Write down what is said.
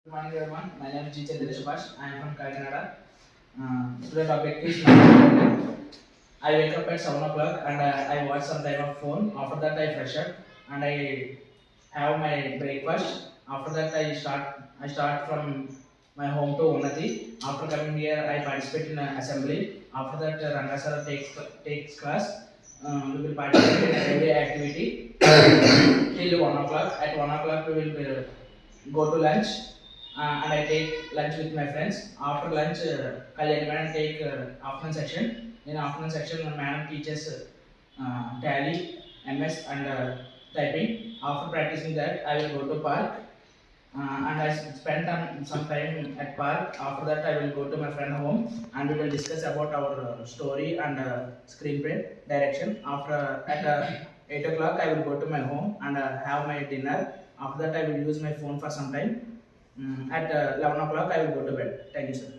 Good morning everyone. My name is G. Chandra Subhash. I am from Kakinada. Today topic is I wake up at 7 o'clock and I watch some time of phone. After that I fresh up and I have my breakfast. After that I start from my home to Unnati. After coming here I participate in an assembly. After that Rangasara takes class. We will participate in every activity till 1 o'clock. At 1 o'clock we will go to lunch and I take lunch with my friends. After lunch, Kalyani madam take afternoon section. In afternoon section, madam teaches tally, MS and typing. After practicing that, I will go to park and I spend some time at park. After that, I will go to my friend home and we will discuss about our story and screenplay direction. After at 8 o'clock, I will go to my home and have my dinner. After that, I will use my phone for some time. At 11 o'clock, I will go to bed. Thank you, sir.